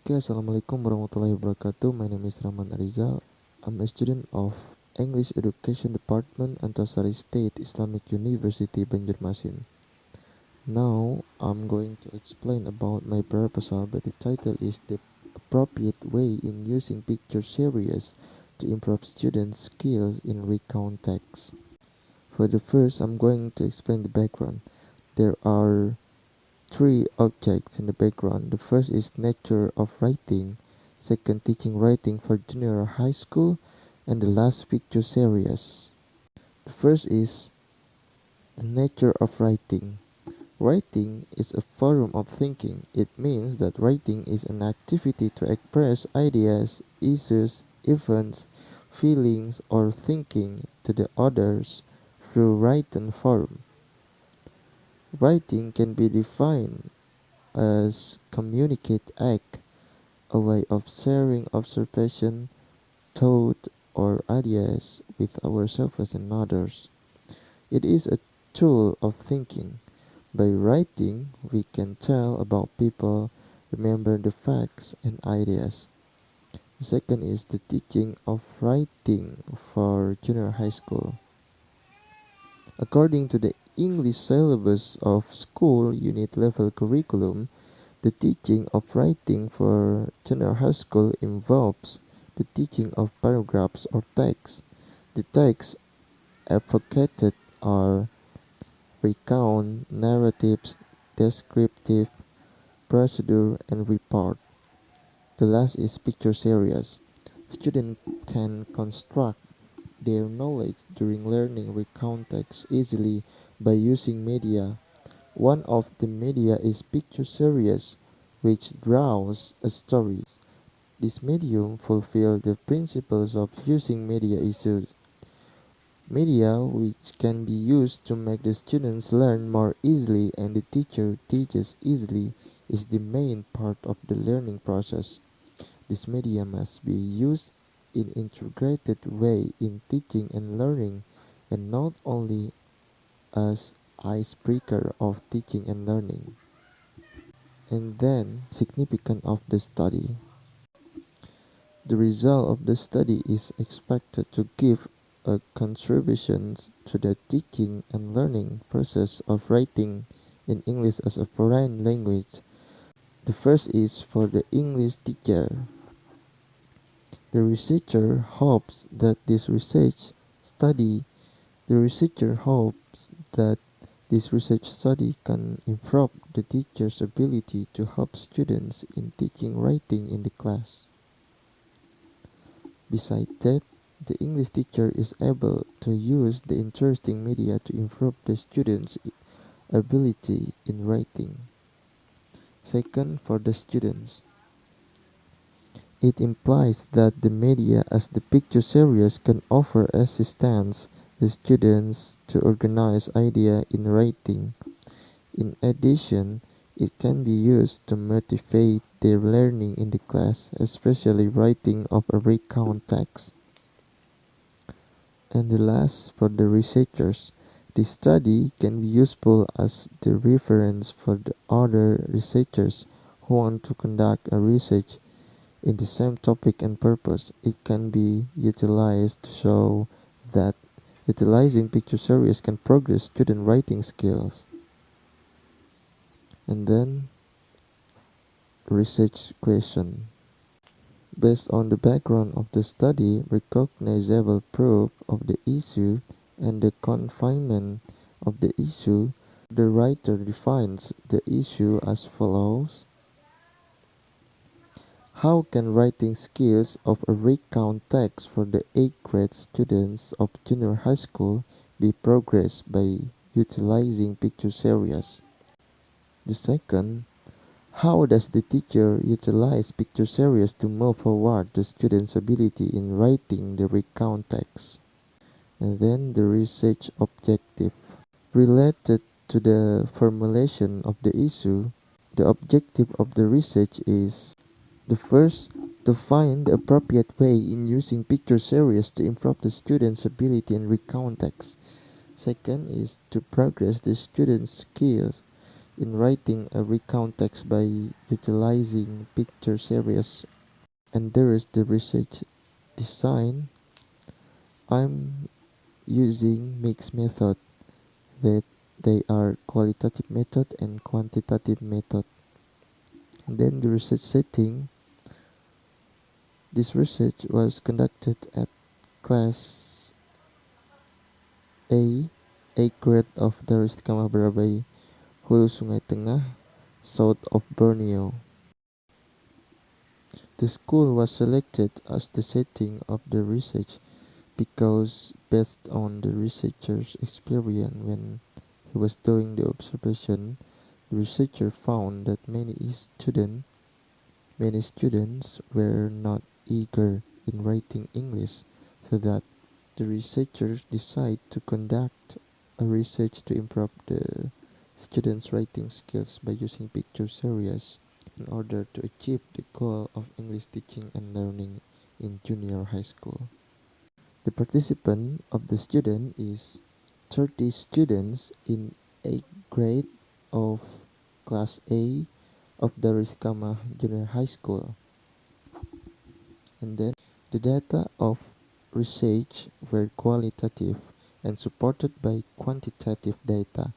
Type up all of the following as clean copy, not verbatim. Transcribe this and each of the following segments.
Okay, Assalamualaikum warahmatullahi wabarakatuh. My name is Rahman Ahrizal. I'm a student of English Education Department, Antasari State Islamic University, Banjarmasin. Now, I'm going to explain about my proposal, but the title is The Appropriate Way in Using Picture Series to Improve Students' Skills in Recount Text. For the first, I'm going to explain the background. There are three objects in the background. The first is nature of writing, second teaching writing for junior high school, and the last picture series. The first is the nature of writing. Writing is a forum of thinking. It means that writing is an activity to express ideas, issues, events, feelings, or thinking to the others through written form. Writing can be defined as communicate act, a way of sharing observation, thought, or ideas with ourselves and others. It is a tool of thinking. By writing, we can tell about people, remember the facts and ideas. The second is the teaching of writing for junior high school. According to the English syllabus of school unit level curriculum, the teaching of writing for junior high school involves the teaching of paragraphs or texts. The texts advocated are recount, narratives, descriptive, procedure, and report. The last is picture series. Students can construct their knowledge during learning recount text easily by using media. One of the media is picture series, which draws a story. This medium fulfills the principles of using media issues. Media which can be used to make the students learn more easily and the teacher teaches easily is the main part of the learning process. This media must be used in integrated way in teaching and learning and not only as icebreaker of teaching and learning. And then significance of the study. The result of the study is expected to give a contribution to the teaching and learning process of writing in English as a foreign language. The first is for the English teacher. The researcher hopes that study the researcher hopes that this research study can improve the teacher's ability to help students in teaching writing in the class. Besides that, the English teacher is able to use the interesting media to improve the students' ability in writing. Second, for the students, it implies that the media as the picture series can offer assistance to students to organize idea in writing. In addition, it can be used to motivate their learning in the class, especially writing of a recount text. And the last, for the researchers, this study can be useful as the reference for the other researchers who want to conduct a research in the same topic and purpose. It can be utilized to show that utilizing picture series can progress student writing skills. And then research question. Based on the background of the study, recognizable proof of the issue, and the confinement of the issue, the writer defines the issue as follows. How can writing skills of a recount text for the 8th grade students of junior high school be progressed by utilizing picture series? The second, how does the teacher utilize picture series to move forward the student's ability in writing the recount text? And then the research objective. Related to the formulation of the issue, the objective of the research is the first, to find the appropriate way in using picture series to improve the student's ability in recount text. Second is to progress the student's skills in writing a recount text by utilizing picture series. And there is the research design. I'm using mixed method, that they are qualitative method and quantitative method. And then the research setting. This research was conducted at Class A, 8th grade of Darus Istiqamah Barabay, Hulu Sungai Tengah, south of Borneo. The school was selected as the setting of the research because, based on the researcher's experience when he was doing the observation, the researcher found that many students were not eager in writing English, so that the researchers decided to conduct a research to improve the students' writing skills by using picture series in order to achieve the goal of English teaching and learning in junior high school. The participant of the student is 30 students in 8th grade of Class A of Darus Istiqamah Junior High School. And then the data of research were qualitative and supported by quantitative data.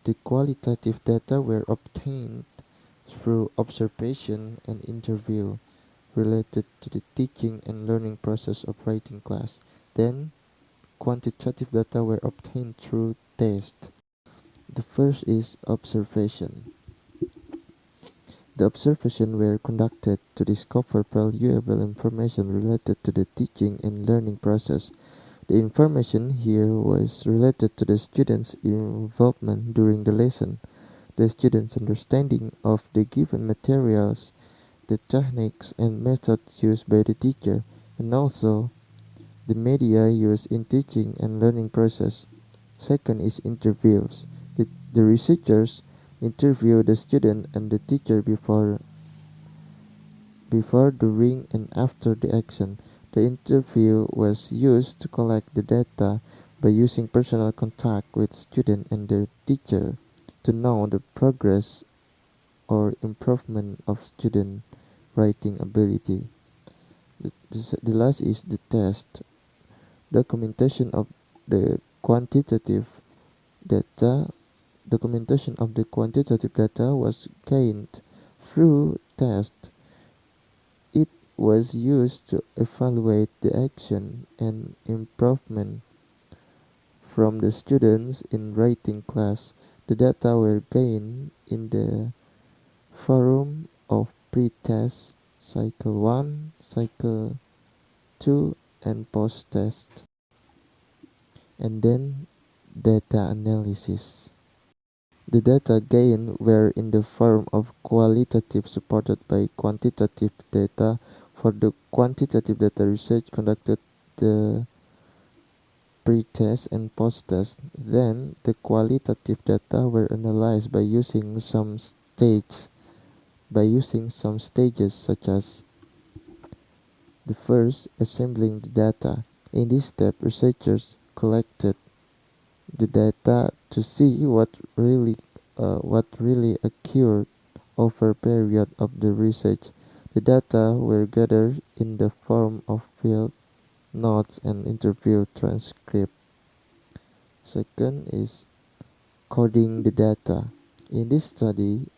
The qualitative data were obtained through observation and interview related to the teaching and learning process of writing class. Then quantitative data were obtained through test. The first is observation. The observations were conducted to discover valuable information related to the teaching and learning process. The information here was related to the students' involvement during the lesson, the students' understanding of the given materials, the techniques and methods used by the teacher, and also the media used in teaching and learning process. Second is interviews. The researchers interview the student and the teacher before, during, and after the action. The interview was used to collect the data by using personal contact with student and their teacher to know the progress or improvement of student writing ability. The last is the test. Documentation of the quantitative data Documentation of the quantitative data was gained through tests. It was used to evaluate the action and improvement from the students in writing class. The data were gained in the forum of pre-test, cycle 1, cycle 2, and post-test. And then data analysis. The data gained were in the form of qualitative supported by quantitative data. For the quantitative data, research conducted the pre-test and post-test. Then the qualitative data were analyzed by using some stages, such as the first, assembling the data. In this step, researchers collected the data to see what really occurred over a period of the research. The data were gathered in the form of field notes and interview transcript. Second is coding the data. In this study,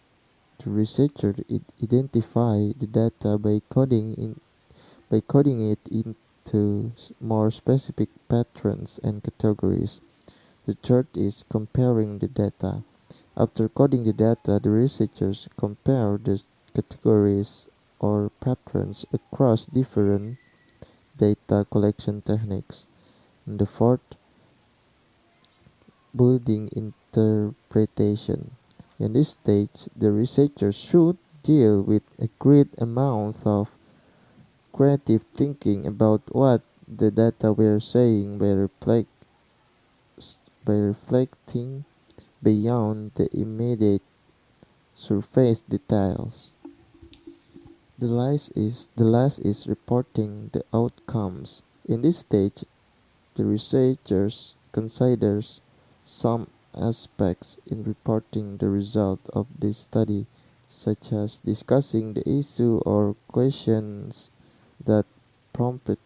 the researcher identified the data by coding it into more specific patterns and categories. The third is comparing the data. After coding the data, the researchers compare the categories or patterns across different data collection techniques. And the fourth, building interpretation. In this stage, the researchers should deal with a great amount of creative thinking about what the data were saying by reflecting beyond the immediate surface details. The last is reporting the outcomes. In this stage, the researchers considers some aspects in reporting the result of the study, such as discussing the issue or questions that prompted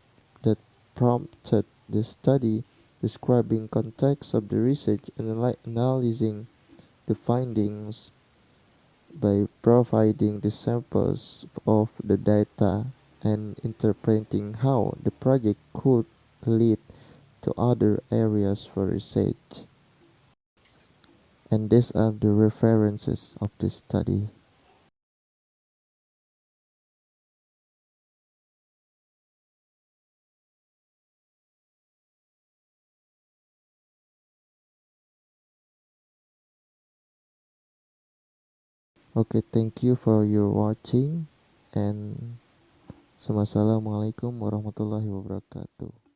that prompted the study, describing context of the research, and analyzing the findings by providing the samples of the data and interpreting how the project could lead to other areas for research. And these are the references of the study. Okay, thank you for your watching, and Assalamualaikum warahmatullahi wabarakatuh.